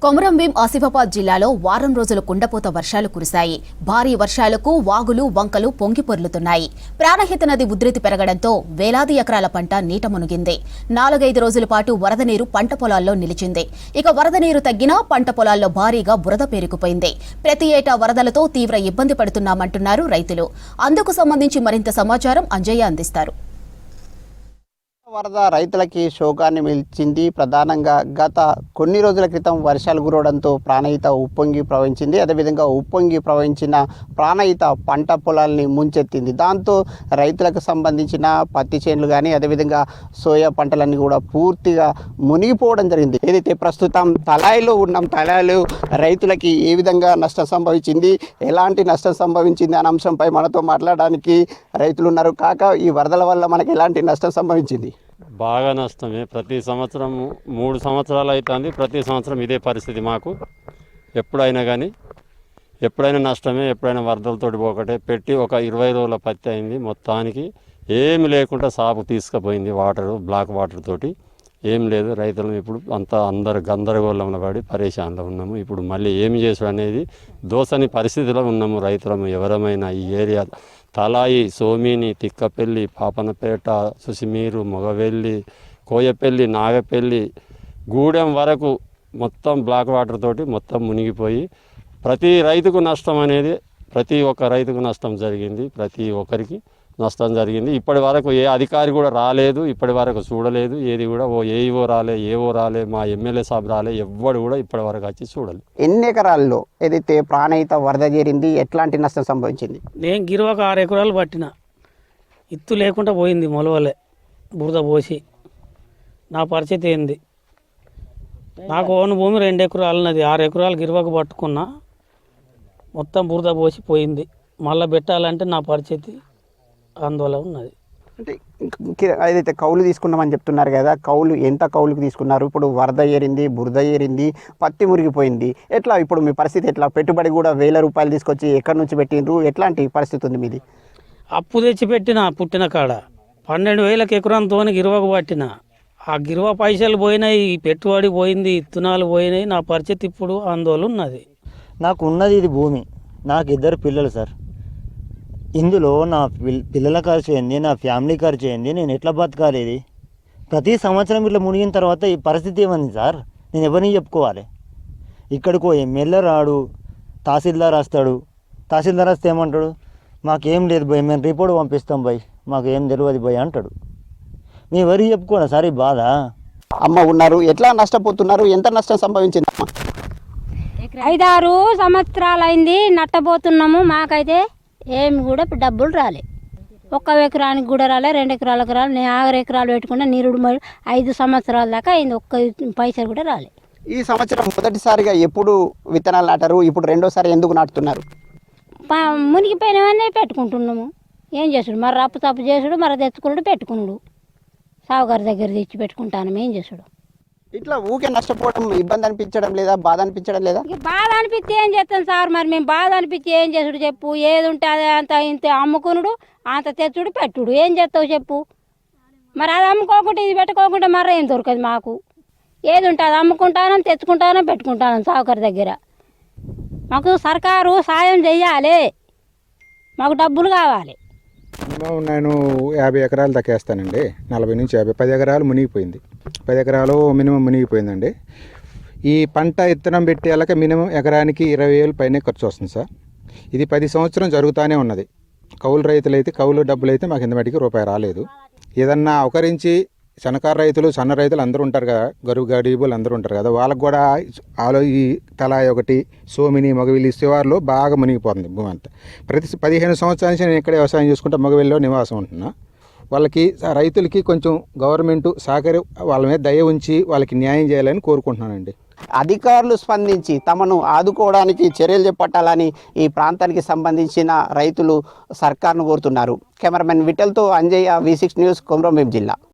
కొమరంభీం ఆసిఫాబాద్ జిల్లాలో వారం రోజులు కుండపోత వర్షాలు కురిశాయి. భారీ వర్షాలకు వాగులు వంకలు పొంగి పొర్లుతున్నాయి. ప్రాణహిత నది ఉధృతి పెరగడంతో వేలాది ఎకరాల పంట నీట మునిగింది. 4-5 రోజుల పాటు వరద నీరు పంట పొలాల్లో నిలిచింది. ఇక వరద నీరు తగ్గినా పంట పొలాల్లో భారీగా బురద పేరుకుపోయింది. ప్రతి ఏటా వరదలతో తీవ్ర ఇబ్బంది పడుతున్నామంటున్నారు రైతులు. అందుకు సంబంధించి మరింత సమాచారం అంజయ్య అందిస్తారు. వరద రైతులకి శోకాన్ని మిల్చింది. ప్రధానంగా గత కొన్ని రోజుల క్రితం వర్షాలు కురవడంతో ప్రాణహిత ఉప్పొంగి ప్రవహించింది. అదేవిధంగా ఉప్పొంగి ప్రవహించిన ప్రాణహిత పంట పొలాల్ని ముంచెత్తింది. దాంతో రైతులకు సంబంధించిన పత్తి చేనులు కానీ అదేవిధంగా సోయా పంటలన్నీ కూడా పూర్తిగా మునిగిపోవడం జరిగింది. ఏదైతే ప్రస్తుతం తలాయిలో ఉన్నాం, తలాయిలో రైతులకి ఏ విధంగా నష్టం సంభవించింది, ఎలాంటి నష్టం సంభవించింది అనే అంశంపై మనతో మాట్లాడడానికి రైతులు ఉన్నారు. కాక ఈ వరదల వల్ల మనకి ఎలాంటి నష్టం సంభవించింది? బాగా నష్టమే. ప్రతి సంవత్సరం 3 సంవత్సరాలు అవుతుంది. ప్రతి సంవత్సరం ఇదే పరిస్థితి మాకు. ఎప్పుడైనా నష్టమే. ఎప్పుడైనా వరదలతోటి ఒకటే పెట్టి ఒక 20 రోజుల పత్తి అయింది. మొత్తానికి ఏమి లేకుండా సాగు తీసుకుపోయింది. బ్లాక్ వాటర్ తోటి ఏం లేదు. రైతులు ఇప్పుడు అందరు గందరగోళంలో పడి పరేషాన్లో ఉన్నాము. ఇప్పుడు మళ్ళీ ఏమి చేసుడు అనేది దోసని పరిస్థితిలో ఉన్నాము రైతులము. ఎవరమైనా ఈ ఏరియా తలాయి, సోమిని, తిక్కపల్లి, పాపనపేట, సుసిమీరు, మొగవెల్లి, కోయపల్లి, నాగపల్లి, గూడెం వరకు మొత్తం బ్లాక్ వాటర్ తోటి మొత్తం మునిగిపోయి ప్రతి రైతుకు నష్టం అనేది ప్రతి ఒక్క రైతుకు నష్టం జరిగింది. ప్రతి ఒక్కరికి నష్టం జరిగింది. ఇప్పటి వరకు ఏ అధికారి కూడా రాలేదు. ఇప్పటి వరకు చూడలేదు. ఏది కూడా ఏఓ రాలే, మా ఎమ్మెల్యే సాబ్ రాలే, ఎవ్వడు కూడా ఇప్పటి వరకు వచ్చి చూడలేదు. ఎన్ని ఎకరాల్లో ఏదైతే ప్రాణహిత వరద చేరింది, ఎట్లాంటి నష్టం సంభవించింది? నేను గిరువకు 6 ఎకరాలు పట్టిన. ఇత్తు లేకుండా పోయింది. మొలవలే బురద పోసి. నా పరిస్థితి ఏంది? నాకు ఓన్ భూమి 2 ఎకరాలు ఉన్నది. 6 ఎకరాలు గిరువకు పట్టుకున్నా. మొత్తం బురద పోసి పోయింది. మళ్ళీ పెట్టాలంటే నా పరిస్థితి ఆందోళన ఉన్నది. అంటే ఏదైతే కౌలు తీసుకున్నామని చెప్తున్నారు కదా, ఎంత కౌలుకు తీసుకున్నారు? ఇప్పుడు వరద ఏరింది, బురద ఏరింది, పత్తి మురిగిపోయింది. ఎట్లా ఇప్పుడు మీ పరిస్థితి ఎట్లా? పెట్టుబడి కూడా 1000 రూపాయలు తీసుకొచ్చి ఎక్కడి నుంచి పెట్టిండ్రు? ఎట్లాంటి పరిస్థితి ఉంది మీది? అప్పు తెచ్చి పెట్టిన పుట్టిన కాడ 12,000 ఎకరంతో గిరువకు పట్టిన. ఆ గిరువ పైసలు పోయినాయి, పెట్టుబడి పోయింది, ఇత్తనాలు పోయినాయి. నా పరిస్థితి ఇప్పుడు ఆందోళన ఉన్నది. నాకు ఉన్నది ఇది భూమి. నాకు 2 పిల్లలు సార్. ఇందులో నా పిల్లల ఖర్చు ఏంది, నా ఫ్యామిలీ ఖర్చు ఏంది, నేను ఎట్లా బతకాలి? ఇది ప్రతి సంవత్సరం ఇట్లా మునిగిన తర్వాత ఈ పరిస్థితి ఏమైంది సార్? నేను ఎవరిని చెప్పుకోవాలి? ఇక్కడికో ఎమ్మెల్యే రాడు, తహసీల్దార్ వస్తాడు. తహసీల్దార్ వస్తే ఏమంటాడు? మాకేం లేదు భయ్, మేము రిపోర్ట్ పంపిస్తాం భయ్, మాకు ఏం తెలియదు భయ్ అంటాడు. మేము ఎవరికి చెప్పుకోవాలి సార్ ఈ బాధ? అమ్మ ఉన్నారు, ఎట్లా నష్టపోతున్నారు? ఎంత నష్టం సంభవించింది? 5-6 సంవత్సరాలు అయింది నట్టబోతున్నాము. మాకైతే ఏమి కూడా డబ్బులు రాలే. 1 ఎకరానికి కూడా రాలే, 2 ఎకరాలకు రాలే. నేను 6 ఎకరాలు పెట్టుకున్నా. నీరుడు 5 సంవత్సరాల దాకా అయింది. 1 పైసలు కూడా రాలే. ఈ సంవత్సరం మొదటిసారిగా ఎప్పుడు విత్తనాలు నాటారు? ఇప్పుడు రెండోసారి ఎందుకు నాటుతున్నారు? మునిగిపోయినవన్నీ పెట్టుకుంటున్నాము. ఏం చేసుడు? మరి రప్పు తప్పు చేసుడు, మరి తెచ్చుకున్నాడు, పెట్టుకున్నాడు. సావుగారి దగ్గర తెచ్చి పెట్టుకుంటాను. ఏం చేసుడు? ఇట్లా ఊకే నష్టపోవడం ఇబ్బంది అనిపించడం లేదా? బాధ అనిపించడం లేదా? బాధ అనిపిస్తే ఏం చేస్తాం సార్? మరి మేము బాధ అనిపించి ఏం చేసుడు చెప్పు? ఏది ఉంటే అదే అంత ఇంత అమ్ముకునుడు, అంత తెచ్చుడు, పెట్టుడు. ఏం చేస్తావు చెప్పు? మరి అది అమ్ముకోకుండా ఇది పెట్టుకోకుండా మరి ఏం దొరకదు మాకు. ఏది ఉంటే అది అమ్ముకుంటానం, తెచ్చుకుంటానం, పెట్టుకుంటాను సావుకారి దగ్గర. మాకు సర్కారు సాయం చెయ్యాలి. మాకు డబ్బులు కావాలి. నేను 50 ఎకరాలు దక్కేస్తానండి. 40 నుంచి 50, 10 ఎకరాలు మునిగిపోయింది. 10 ఎకరాలు మినిమం మునిగిపోయిందండి. ఈ పంట విత్తనం పెట్టేళ్ళకి మినిమం ఎకరానికి 20,000 పైనే ఖర్చు వస్తుంది సార్. ఇది 10 సంవత్సరం జరుగుతూనే ఉన్నది. కౌలు రైతులైతే కౌలు డబ్బులు అయితే మాకు ఇంతమటికి రూపాయి రాలేదు. ఏదన్నా అవకరించి సన్నకారు రైతులు, సన్న రైతులు అందరూ ఉంటారు కదా, గరీబులు అందరూ ఉంటారు కదా, వాళ్ళకు కూడా ఈ తలాయి ఒకటి, సోమిని, మగవెల్లి శివార్లో బాగా మునిగిపోతుంది భూమి అంతా. ప్రతి 15 సంవత్సరాల నుంచి నేను ఇక్కడే వ్యవసాయం చేసుకుంటే మగవెల్లిలో నివాసం ఉంటున్నా. వాళ్ళకి రైతులకి కొంచెం గవర్నమెంట్ వాళ్ళ మీద దయ ఉంచి వాళ్ళకి న్యాయం చేయాలని కోరుకుంటున్నానండి. అధికారులు స్పందించి తమను ఆదుకోవడానికి చర్యలు చేపట్టాలని ఈ ప్రాంతానికి సంబంధించిన రైతులు సర్కార్ను కోరుతున్నారు. Cameraman విఠల్తో Anjaiah, V6 news, Komaram Bheem జిల్లా.